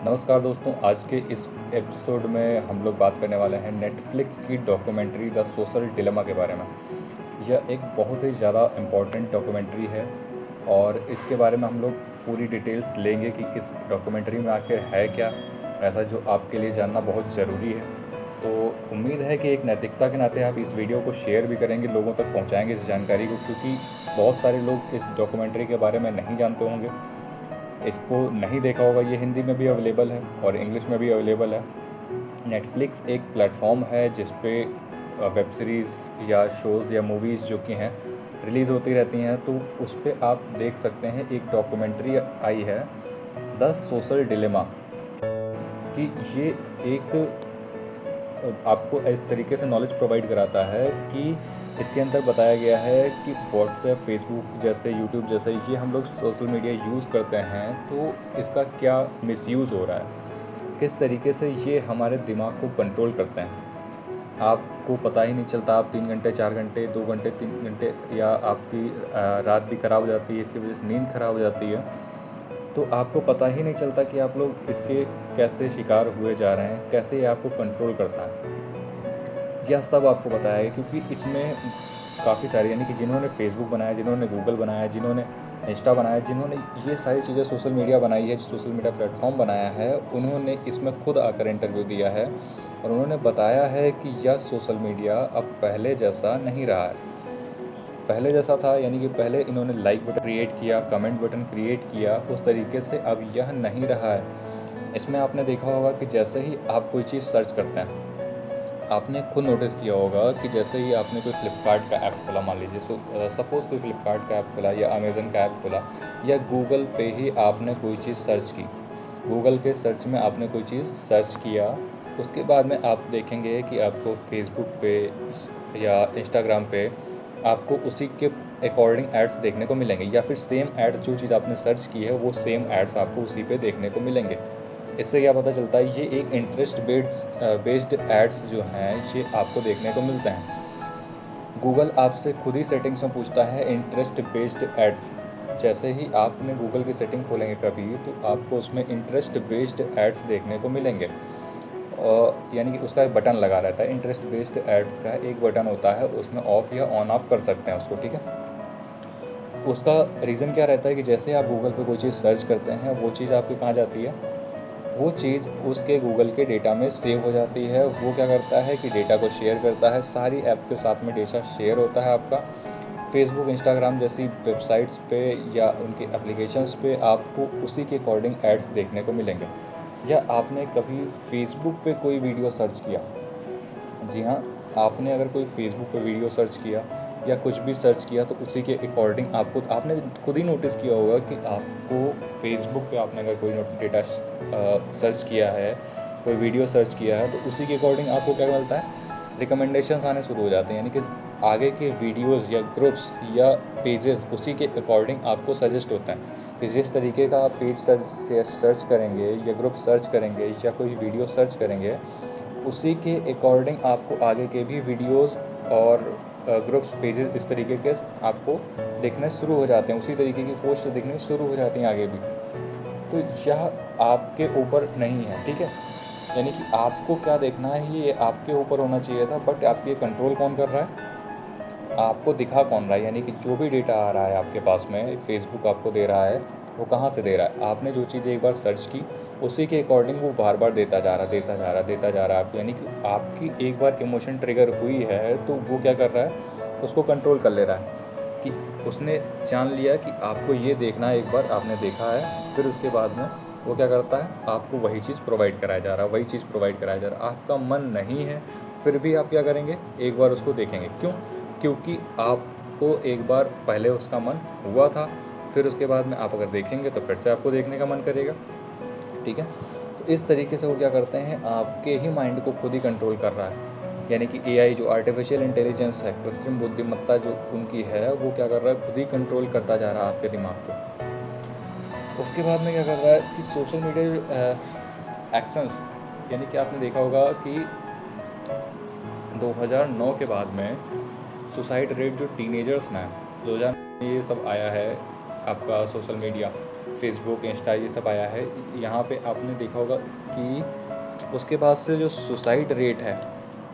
नमस्कार दोस्तों, आज के इस एपिसोड में हम लोग बात करने वाले हैं नेटफ्लिक्स की डॉक्यूमेंट्री द सोशल डिलेमा के बारे में। यह एक बहुत ही ज़्यादा इम्पोर्टेंट डॉक्यूमेंट्री है और इसके बारे में हम लोग पूरी डिटेल्स लेंगे कि इस डॉक्यूमेंट्री में आखिर है क्या ऐसा जो आपके लिए जानना बहुत ज़रूरी है। तो उम्मीद है कि एक नैतिकता के नाते आप इस वीडियो को शेयर भी करेंगे, लोगों तक पहुंचाएंगे इस जानकारी को, क्योंकि बहुत सारे लोग इस डॉक्यूमेंट्री के बारे में नहीं जानते होंगे, इसको नहीं देखा होगा। ये हिंदी में भी अवेलेबल है और इंग्लिश में भी अवेलेबल है। नेटफ्लिक्स एक प्लेटफॉर्म है जिस पे वेब सीरीज़ या शोज़ या मूवीज़ जो कि हैं रिलीज़ होती रहती हैं, तो उस पर आप देख सकते हैं एक डॉक्यूमेंट्री आई है द सोशल डिलेमा कि ये एक आपको इस तरीके से नॉलेज प्रोवाइड कराता है कि इसके अंदर बताया गया है कि व्हाट्सएप, फेसबुक जैसे, यूट्यूब जैसे ये हम लोग सोशल मीडिया यूज़ करते हैं, तो इसका क्या मिसयूज़ हो रहा है, किस तरीके से ये हमारे दिमाग को कंट्रोल करते हैं। आपको पता ही नहीं चलता, आप 3 घंटे 4 घंटे 2 घंटे 3 घंटे या आपकी रात भी ख़राब हो जाती है, इसकी वजह से नींद ख़राब हो जाती है, तो आपको पता ही नहीं चलता कि आप लोग इसके कैसे शिकार हुए जा रहे हैं, कैसे ये आपको कंट्रोल करता है। यह सब आपको बताया है क्योंकि इसमें काफ़ी सारे, यानी कि जिन्होंने फेसबुक बनाया, जिन्होंने गूगल बनाया, जिन्होंने इंस्टा बनाया, जिन्होंने ये सारी चीज़ें सोशल मीडिया बनाई है, सोशल मीडिया प्लेटफॉर्म बनाया है, उन्होंने इसमें खुद आकर इंटरव्यू दिया है और उन्होंने बताया है कि यह सोशल मीडिया अब पहले जैसा नहीं रहा है। पहले जैसा था, यानी कि पहले इन्होंने लाइक बटन क्रिएट किया, कमेंट बटन क्रिएट किया, उस तरीके से अब यह नहीं रहा है। इसमें आपने देखा होगा कि जैसे ही आप कोई चीज़ सर्च करते हैं, आपने खुद नोटिस किया होगा कि जैसे ही आपने कोई फ्लिपकार्ट का ऐप खोला, मान लीजिए सपोज़ कोई फ्लिपकार्ट का ऐप खोला या अमेज़न का ऐप खोला या गूगल पे ही आपने कोई चीज़ सर्च की, गूगल के सर्च में आपने कोई चीज़ सर्च किया, उसके बाद में आप देखेंगे कि आपको फेसबुक पे या इंस्टाग्राम पे आपको उसी के अकॉर्डिंग एड्स देखने को मिलेंगे, या फिर सेम एड्स, जो चीज़ आपने सर्च की है वो सेम एड्स आपको उसी पे देखने को मिलेंगे। इससे क्या पता चलता है, ये एक इंटरेस्ट बेस्ड एड्स जो हैं ये आपको देखने को मिलते हैं। गूगल आपसे खुद ही सेटिंग्स में पूछता है इंटरेस्ट बेस्ड एड्स। जैसे ही आपने गूगल की सेटिंग खोलेंगे कभी, तो आपको उसमें इंटरेस्ट बेस्ड एड्स देखने को मिलेंगे, और यानी कि उसका एक बटन लगा रहता है, इंटरेस्ट बेस्ड एड्स का एक बटन होता है, उसमें ऑफ़ या ऑन आप कर सकते हैं उसको, ठीक है। उसका रीज़न क्या रहता है कि जैसे आप गूगल पे कोई चीज़ सर्च करते हैं, वो चीज़ आपकी कहाँ जाती है, वो चीज़ उसके गूगल के डेटा में सेव हो जाती है। वो क्या करता है कि डेटा को शेयर करता है, सारी ऐप के साथ में डेटा शेयर होता है आपका। फेसबुक, इंस्टाग्राम जैसी वेबसाइट्स पे या उनके एप्लीकेशंस पे आपको उसी के अकॉर्डिंग एड्स देखने को मिलेंगे। या आपने कभी फेसबुक पे कोई वीडियो सर्च किया, जी हाँ, आपने अगर कोई फेसबुक पे वीडियो सर्च किया या कुछ भी सर्च किया, तो उसी के अकॉर्डिंग आपने खुद ही नोटिस किया होगा कि आपको फेसबुक पे आपने अगर कोई डेटा सर्च किया है, कोई वीडियो सर्च किया है, तो उसी के अकॉर्डिंग आपको क्या मिलता है, रिकमेंडेशंस आने शुरू हो जाते हैं, यानी कि आगे के वीडियोस या ग्रुप्स या पेजेस उसी के अकॉर्डिंग आपको सजेस्ट होते हैं कि जिस तरीके का आप पेज सर्च करेंगे या ग्रुप सर्च करेंगे या कोई वीडियो सर्च करेंगे, उसी के अकॉर्डिंग आपको आगे के भी वीडियोस और ग्रुप्स, पेजेस इस तरीके के आपको दिखने शुरू हो जाते हैं, उसी तरीके की पोस्ट दिखनी शुरू हो जाती हैं आगे भी। तो यह आपके ऊपर नहीं है, ठीक है, यानी कि आपको क्या देखना है ये आपके ऊपर होना चाहिए था, बट आप ये कंट्रोल कौन कर रहा है, आपको दिखा कौन रहा है, यानी कि जो भी डेटा आ रहा है आपके पास में, फेसबुक आपको दे रहा है, वो कहाँ से दे रहा है, आपने जो चीज़ एक बार सर्च की उसी के अकॉर्डिंग वो बार बार देता जा रहा है आपको, यानी कि आपकी एक बार इमोशन ट्रिगर हुई है तो वो क्या कर रहा है, उसको कंट्रोल कर ले रहा है कि उसने जान लिया कि आपको ये देखना है, एक बार आपने देखा है, फिर उसके बाद में वो क्या करता है, आपको वही चीज़ प्रोवाइड कराया जा रहा है, आपका मन नहीं है, फिर भी आप क्या करेंगे, एक बार उसको देखेंगे। क्यों? क्योंकि आपको एक बार पहले उसका मन हुआ था, फिर उसके बाद में आप अगर देखेंगे तो फिर से आपको देखने का मन करेगा, ठीक है। तो इस तरीके से वो क्या करते हैं, आपके ही माइंड को खुद ही कंट्रोल कर रहा है, यानी कि एआई जो आर्टिफिशियल इंटेलिजेंस है, कृत्रिम बुद्धिमत्ता जो उनकी है, वो क्या कर रहा है, खुद ही कंट्रोल करता जा रहा है आपके दिमाग को। उसके बाद में क्या कर रहा है कि सोशल मीडिया एक्शंस, यानी कि आपने देखा होगा कि 2009 के बाद में सुसाइड रेट जो टीनेजर्स में है, 2000 ये सब आया है आपका सोशल मीडिया, फेसबुक, इंस्टा ये सब आया है, यहाँ पे आपने देखा होगा कि उसके बाद से जो सुसाइड रेट है,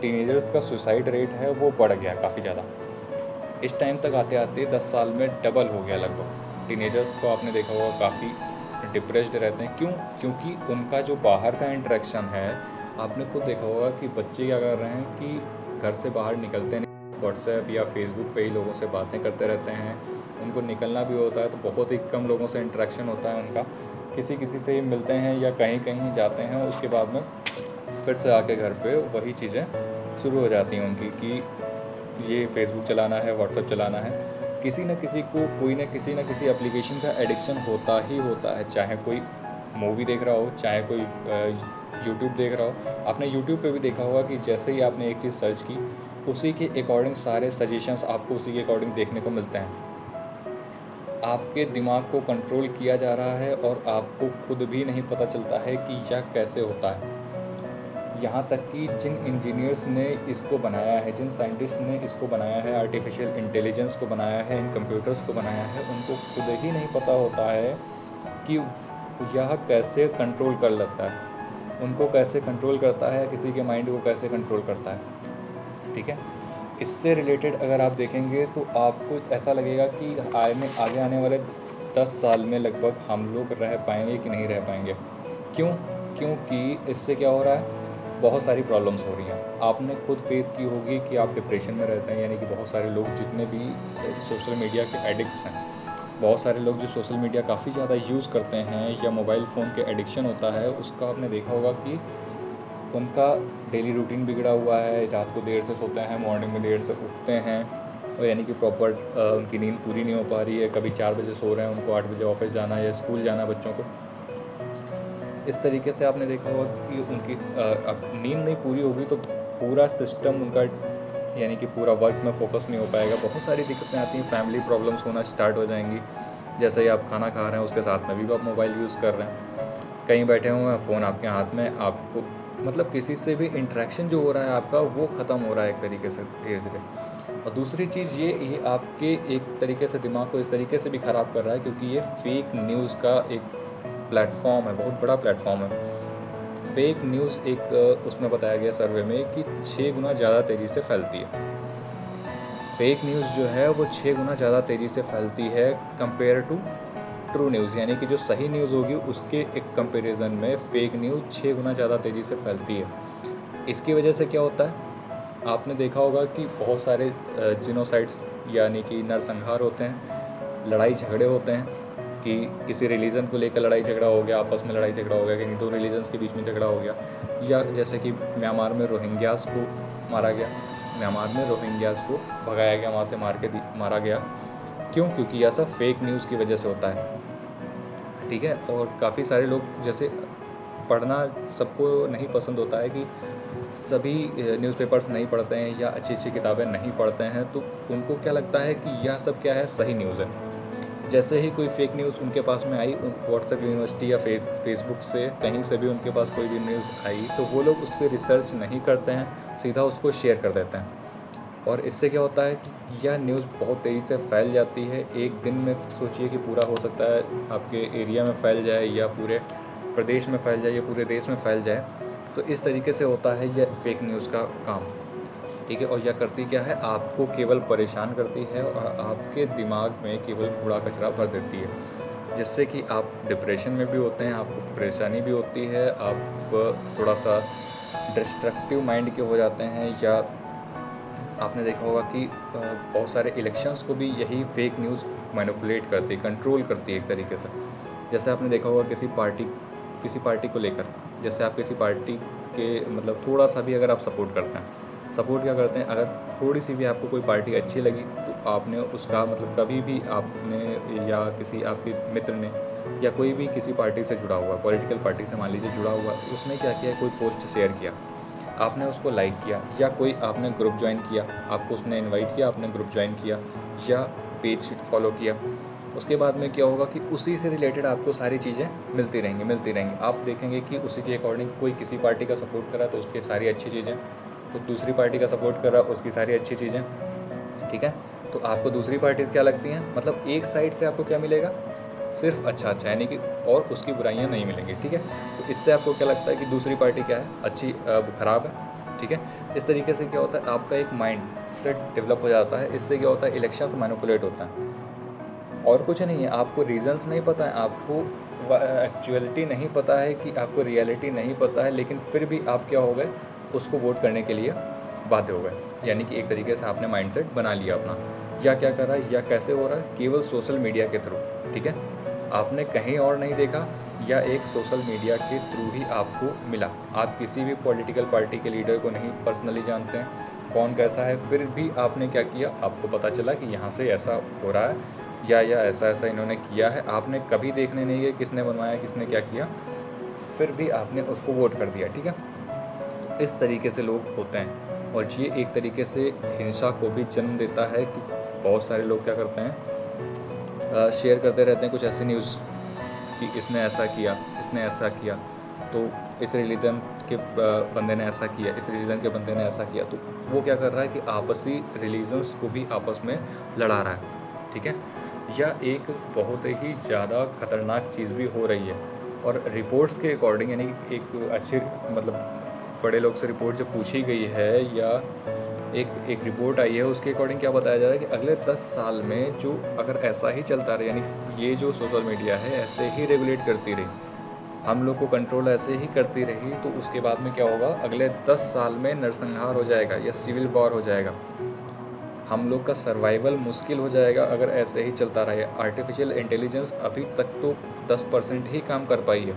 टीनेजर्स का सुसाइड रेट है वो बढ़ गया काफ़ी ज़्यादा। इस टाइम तक आते आते 10 साल में डबल हो गया लगभग। टीनेजर्स को आपने देखा होगा काफ़ी डिप्रेस्ड रहते हैं। क्यों? क्योंकि उनका जो बाहर का इंटरेक्शन है, आपने खुद देखा होगा कि बच्चे क्या कर रहे हैं कि घर से बाहर निकलते नहीं, व्हाट्सएप या फेसबुक पे ही लोगों से बातें करते रहते हैं। उनको निकलना भी होता है तो बहुत ही कम लोगों से इंटरेक्शन होता है उनका, किसी किसी से ही मिलते हैं या कहीं कहीं जाते हैं, उसके बाद में फिर से आके घर पे वही चीज़ें शुरू हो जाती हैं उनकी कि ये फेसबुक चलाना है, व्हाट्सएप चलाना है। किसी न किसी को कोई न किसी एप्लीकेशन का एडिक्शन होता ही होता है, चाहे कोई मूवी देख रहा हो, चाहे कोई यूट्यूब देख रहा हो। आपने यूट्यूब पे भी देखा होगा कि जैसे ही आपने एक चीज़ सर्च की, उसी के अकॉर्डिंग सारे सजेशंस आपको उसी के अकॉर्डिंग देखने को मिलते हैं। आपके दिमाग को कंट्रोल किया जा रहा है और आपको खुद भी नहीं पता चलता है कि यह कैसे होता है। यहाँ तक कि जिन इंजीनियर्स ने इसको बनाया है, जिन साइंटिस्ट ने इसको बनाया है, आर्टिफिशियल इंटेलिजेंस को बनाया है, इन कंप्यूटर्स को बनाया है, उनको खुद ही नहीं पता होता है कि यह कैसे कंट्रोल कर लेता है, उनको कैसे कंट्रोल करता है, किसी के माइंड को कैसे कंट्रोल करता है। ठीक है, इससे रिलेटेड अगर आप देखेंगे तो आपको ऐसा लगेगा कि आगे आने वाले 10 साल में लगभग हम लोग रह पाएंगे कि नहीं रह पाएंगे। क्यों? क्योंकि इससे क्या हो रहा है, बहुत सारी प्रॉब्लम्स हो रही हैं। आपने खुद फेस की होगी कि आप डिप्रेशन में रहते हैं, यानी कि बहुत सारे लोग जितने भी सोशल मीडिया के एडिक्ट्स हैं, बहुत सारे लोग जो सोशल मीडिया काफ़ी ज़्यादा यूज़ करते हैं या मोबाइल फ़ोन के एडिक्शन होता है, उसका आपने देखा होगा कि उनका डेली रूटीन बिगड़ा हुआ है, रात को देर से सोते हैं, मॉर्निंग में देर से उठते हैं, और यानी कि प्रॉपर उनकी नींद पूरी नहीं हो पा रही है। कभी 4 बजे सो रहे हैं, उनको 8 बजे ऑफिस जाना है या स्कूल जाना बच्चों को। इस तरीके से आपने देखा होगा कि उनकी अब नींद नहीं पूरी होगी तो पूरा सिस्टम उनका, यानी कि पूरा वर्क में फोकस नहीं हो पाएगा। बहुत सारी दिक्कतें आती हैं, फैमिली प्रॉब्लम्स होना स्टार्ट हो जाएंगी। जैसे ही आप खाना खा रहे हैं उसके साथ में भी आप मोबाइल यूज़ कर रहे हैं, कहीं बैठे हुए हैं, फ़ोन आपके हाथ में, आपको मतलब किसी से भी इंटरेक्शन जो हो रहा है आपका वो ख़त्म हो रहा है एक तरीके से धीरे धीरे। और दूसरी चीज़ ये आपके एक तरीके से दिमाग को इस तरीके से भी ख़राब कर रहा है क्योंकि ये फेक न्यूज़ का एक प्लेटफॉर्म है, बहुत बड़ा प्लेटफॉर्म है। फेक न्यूज़ एक उसमें बताया गया सर्वे में कि 6 गुना ज़्यादा तेज़ी से फैलती है। फेक न्यूज़ जो है वो 6 गुना ज़्यादा तेज़ी से फैलती है कंपेयर टू ट्रू न्यूज़, यानी कि जो सही न्यूज़ होगी उसके एक कंपैरिजन में फेक न्यूज़ 6 गुना ज़्यादा तेज़ी से फैलती है। इसकी वजह से क्या होता है, आपने देखा होगा कि बहुत सारे जिनोसाइड्स यानी कि नरसंहार होते हैं, लड़ाई झगड़े होते हैं कि किसी रिलीजन को लेकर लड़ाई झगड़ा हो गया, आपस में लड़ाई झगड़ा हो गया, कहीं 2 रिलीजन्स के बीच में झगड़ा हो गया, या जैसे कि म्यांमार में रोहिंग्यास को मारा गया, म्यांमार में रोहिंग्यास को भगाया गया, वहाँ से मारा गया। क्यों? क्योंकि यह सब फेक न्यूज़ की वजह से होता है। ठीक है, और काफ़ी सारे लोग जैसे पढ़ना सबको नहीं पसंद होता है कि सभी न्यूज़पेपर्स नहीं पढ़ते हैं या अच्छी अच्छी किताबें नहीं पढ़ते हैं, तो उनको क्या लगता है कि यह सब क्या है, सही न्यूज़ है। जैसे ही कोई फेक न्यूज़ उनके पास में आई, व्हाट्सएप यूनिवर्सिटी या फेसबुक से कहीं से भी उनके पास कोई भी न्यूज़ आई, तो वो लोग उस पर रिसर्च नहीं करते हैं, सीधा उसको शेयर कर देते हैं। और इससे क्या होता है कि यह न्यूज़ बहुत तेज़ी से फैल जाती है। एक दिन में सोचिए कि पूरा हो सकता है आपके एरिया में फैल जाए या पूरे प्रदेश में फैल जाए या पूरे देश में फैल जाए। तो इस तरीके से होता है यह फेक न्यूज़ का काम। ठीक है, और यह करती क्या है, आपको केवल परेशान करती है और आपके दिमाग में केवल कूड़ा कचरा भर देती है, जिससे कि आप डिप्रेशन में भी होते हैं, आपको परेशानी भी होती है, आप थोड़ा सा डिस्ट्रक्टिव माइंड के हो जाते हैं। या आपने देखा होगा कि बहुत सारे इलेक्शंस को भी यही फेक न्यूज़ मैनिपुलेट करती है, कंट्रोल करती है एक तरीके से। जैसे आपने देखा होगा किसी पार्टी को लेकर, जैसे आप किसी पार्टी के मतलब थोड़ा सा भी अगर आप सपोर्ट करते हैं, सपोर्ट क्या करते हैं, अगर थोड़ी सी भी आपको कोई पार्टी अच्छी लगी तो आपने उसका मतलब कभी भी आपने या किसी आपके मित्र ने या कोई भी किसी पार्टी से जुड़ा हुआ, पॉलिटिकल पार्टी से मान लीजिए जुड़ा हुआ, उसने क्या किया, कोई पोस्ट शेयर किया, आपने उसको लाइक किया, या कोई आपने ग्रुप ज्वाइन किया, आपको उसने इनवाइट किया, आपने ग्रुप ज्वाइन किया या पेज फॉलो किया। उसके बाद में क्या होगा कि उसी से रिलेटेड आपको सारी चीज़ें मिलती रहेंगी। आप देखेंगे कि उसी के अकॉर्डिंग कोई किसी पार्टी का सपोर्ट कर रहा है तो उसकी सारी अच्छी चीज़ें, तो दूसरी पार्टी का सपोर्ट कर रहा है उसकी सारी अच्छी चीज़ें। ठीक है, तो आपको दूसरी पार्टीज़ क्या लगती हैं, मतलब एक साइड से आपको क्या मिलेगा, सिर्फ अच्छा अच्छा, यानी कि और उसकी बुराइयाँ नहीं मिलेंगी, ठीक है। तो इससे आपको क्या लगता है कि दूसरी पार्टी क्या है, अच्छी ख़राब है, ठीक है। इस तरीके से क्या होता है, आपका एक माइंड सेट डेवलप हो जाता है। इससे क्या होता है, इलेक्शंस मैनिपुलेट होता है और कुछ नहीं है। आपको रीजंस नहीं पता है, आपको एक्चुअलिटी नहीं पता है, कि आपको रियलिटी नहीं पता है, लेकिन फिर भी आप क्या हो गए, उसको वोट करने के लिए बाध्य हो गए। यानी कि एक तरीके से आपने माइंडसेट बना लिया अपना। या क्या कर रहा है, या कैसे हो रहा है, केवल सोशल मीडिया के थ्रू, ठीक है। आपने कहीं और नहीं देखा, या एक सोशल मीडिया के थ्रू ही आपको मिला। आप किसी भी पॉलिटिकल पार्टी के लीडर को नहीं पर्सनली जानते हैं, कौन कैसा है, फिर भी आपने क्या किया, आपको पता चला कि यहाँ से ऐसा हो रहा है, या ऐसा ऐसा इन्होंने किया है। आपने कभी देखने नहीं गए किसने बनवाया, किसने क्या किया, फिर भी आपने उसको वोट कर दिया, ठीक है। इस तरीके से लोग होते हैं, और ये एक तरीके से हिंसा को भी जन्म देता है कि बहुत सारे लोग क्या करते हैं, शेयर करते रहते हैं कुछ ऐसी न्यूज़ कि इसने ऐसा किया, इसने ऐसा किया, तो इस रिलीजन के बंदे ने ऐसा किया, इस रिलीजन के बंदे ने ऐसा किया। तो वो क्या कर रहा है कि आपसी रिलीजन्स को भी आपस में लड़ा रहा है, ठीक है। या एक बहुत ही ज़्यादा ख़तरनाक चीज़ भी हो रही है, और रिपोर्ट्स के अकॉर्डिंग, यानी कि एक अच्छे मतलब बड़े लोग से रिपोर्ट जब पूछी गई है, या एक रिपोर्ट आई है, उसके अकॉर्डिंग क्या बताया जा रहा है कि अगले 10 साल में जो अगर ऐसा ही चलता रहे, यानी ये जो सोशल मीडिया है ऐसे ही रेगुलेट करती रही, हम लोग को कंट्रोल ऐसे ही करती रही, तो उसके बाद में क्या होगा, अगले 10 साल में नरसंहार हो जाएगा या सिविल वॉर हो जाएगा। हम लोग का सर्वाइवल मुश्किल हो जाएगा अगर ऐसे ही चलता रहे। आर्टिफिशियल इंटेलिजेंस अभी तक तो 10% ही काम कर पाई है।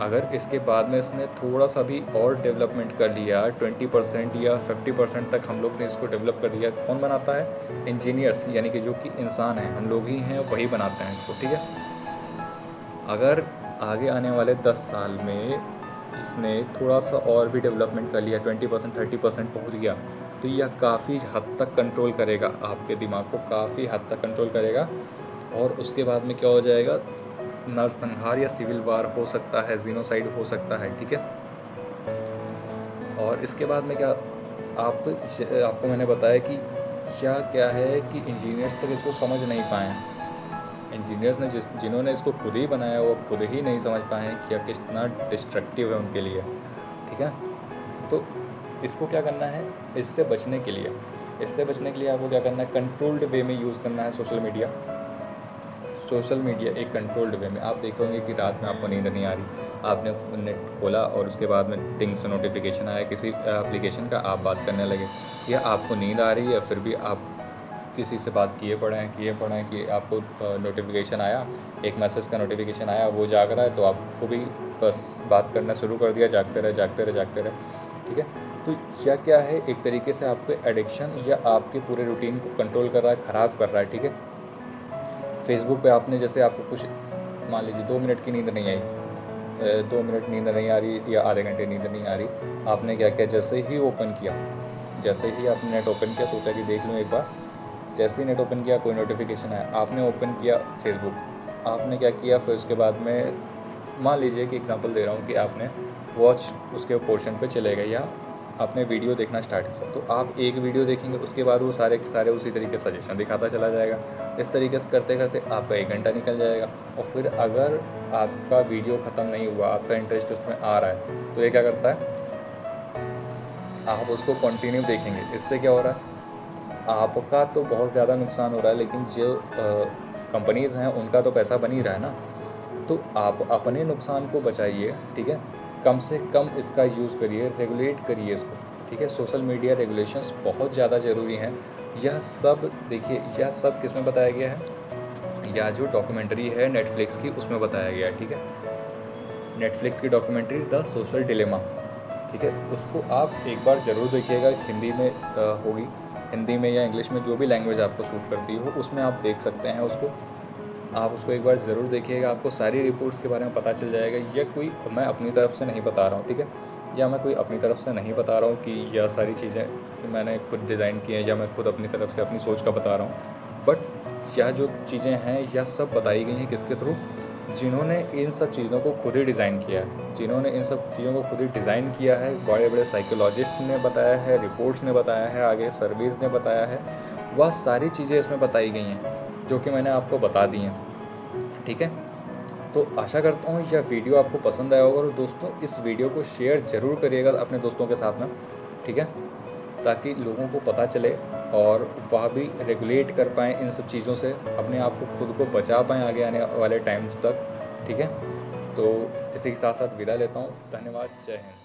अगर इसके बाद में इसने थोड़ा सा भी और डेवलपमेंट कर लिया, 20% या 50% तक हम लोग ने इसको डेवलप कर दिया, कौन बनाता है, इंजीनियर्स, यानी कि जो कि इंसान हैं, हम लोग ही हैं, वही बनाते हैं इसको, ठीक है। अगर आगे आने वाले 10 साल में इसने थोड़ा सा और भी डेवलपमेंट कर लिया, 20% 30% पहुँच गया, तो यह काफ़ी हद तक कंट्रोल करेगा, आपके दिमाग को काफ़ी हद तक कंट्रोल करेगा। और उसके बाद में क्या हो जाएगा, नरसंहार या सिविल वार हो सकता है, जीनोसाइड हो सकता है, ठीक है। और इसके बाद में क्या, आपको मैंने बताया कि क्या है कि इंजीनियर्स तक इसको समझ नहीं पाए हैं। इंजीनियर्स ने जिन्होंने इसको खुद ही बनाया, वो खुद ही नहीं समझ पाए हैं कि कितना डिस्ट्रक्टिव है उनके लिए, ठीक है। तो इसको क्या करना है, इससे बचने के लिए आपको क्या करना है, कंट्रोल्ड वे में यूज़ करना है सोशल मीडिया। एक कंट्रोल्ड वे में। आप देखोगे कि रात में आपको नींद नहीं आ रही, आपने नेट खोला और उसके बाद में टिंग से नोटिफिकेशन आया किसी एप्लीकेशन का, आप बात करने लगे, या आपको नींद आ रही है फिर भी आप किसी से बात किए पड़े हैं कि आपको नोटिफिकेशन आया, एक मैसेज का नोटिफिकेशन आया, वो जाग रहा है, तो आपको भी बस बात करना शुरू कर दिया, जागते रहे, ठीक है। तो यह क्या है, एक तरीके से आपके एडिक्शन या आपके पूरे रूटीन को कंट्रोल कर रहा है, ख़राब कर रहा है, ठीक है। फेसबुक पे आपने जैसे आपको कुछ, मान लीजिए 2 मिनट की नींद नहीं आई, 2 मिनट नींद नहीं आ रही या आधे घंटे नींद नहीं आ रही, आपने क्या किया, जैसे ही आपने नेट ओपन किया, सोचा कि देख लूँ एक बार, जैसे ही नेट ओपन किया कोई नोटिफिकेशन आया, आपने ओपन किया फेसबुक, आपने क्या किया, फिर उसके बाद में मान लीजिए कि एग्जांपल दे रहा हूँ कि आपने वॉच उसके पोर्शन पे चले गए, या आपने वीडियो देखना स्टार्ट किया, तो आप एक वीडियो देखेंगे, उसके बाद वो सारे के सारे उसी तरीके सजेशन दिखाता चला जाएगा। इस तरीके से करते करते आपका 1 घंटा निकल जाएगा, और फिर अगर आपका वीडियो ख़त्म नहीं हुआ, आपका इंटरेस्ट उसमें आ रहा है, तो ये क्या करता है, आप उसको कंटिन्यू देखेंगे। इससे क्या हो रहा है, आपका तो बहुत ज़्यादा नुकसान हो रहा है, लेकिन जो कंपनीज़ हैं उनका तो पैसा बन ही रहा है ना। तो आप अपने नुकसान को बचाइए, ठीक है। कम से कम इसका यूज़ करिए, रेगुलेट करिए इसको, ठीक है। सोशल मीडिया रेगुलेशंस बहुत ज़्यादा ज़रूरी हैं। यह सब देखिए, यह सब किस में बताया गया है, या जो डॉक्यूमेंट्री है नेटफ्लिक्स की, उसमें बताया गया है, ठीक है। नेटफ्लिक्स की डॉक्यूमेंट्री द सोशल डिलेमा, ठीक है। उसको आप एक बार ज़रूर देखिएगा, हिंदी में होगी, हिंदी में या इंग्लिश में, जो भी लैंग्वेज आपको सूट करती हो, उसमें आप देख सकते हैं उसको। आप उसको एक बार ज़रूर देखिएगा, आपको सारी रिपोर्ट्स के बारे में पता चल जाएगा। यह कोई मैं अपनी तरफ से नहीं बता रहा हूँ, ठीक है, या मैं कोई अपनी तरफ से नहीं बता रहा हूँ कि यह सारी चीज़ें मैंने खुद डिज़ाइन की हैं, या मैं खुद अपनी तरफ से अपनी सोच का बता रहा हूँ। बट यह जो चीज़ें हैं, यह सब बताई गई हैं किसके थ्रू, जिन्होंने इन सब चीज़ों को खुद ही डिज़ाइन किया है, जिन्होंने इन सब चीज़ों को खुद ही डिज़ाइन किया है। बड़े बड़े साइकोलॉजिस्ट ने बताया है, रिपोर्ट्स ने बताया है, आगे सर्वेज़ ने बताया है, वह सारी चीज़ें इसमें बताई गई हैं, जो कि मैंने आपको बता दी हैं। ठीक है। तो आशा करता हूँ यह वीडियो आपको पसंद आया होगा, और दोस्तों इस वीडियो को शेयर ज़रूर करिएगा अपने दोस्तों के साथ में, ठीक है, ताकि लोगों को पता चले और वह भी रेगुलेट कर पाएँ इन सब चीज़ों से, अपने आप को खुद को बचा पाएँ आगे आने वाले टाइम्स तक, ठीक है। तो इसी के साथ साथ विदा लेता हूँ। धन्यवाद। जय हिंद।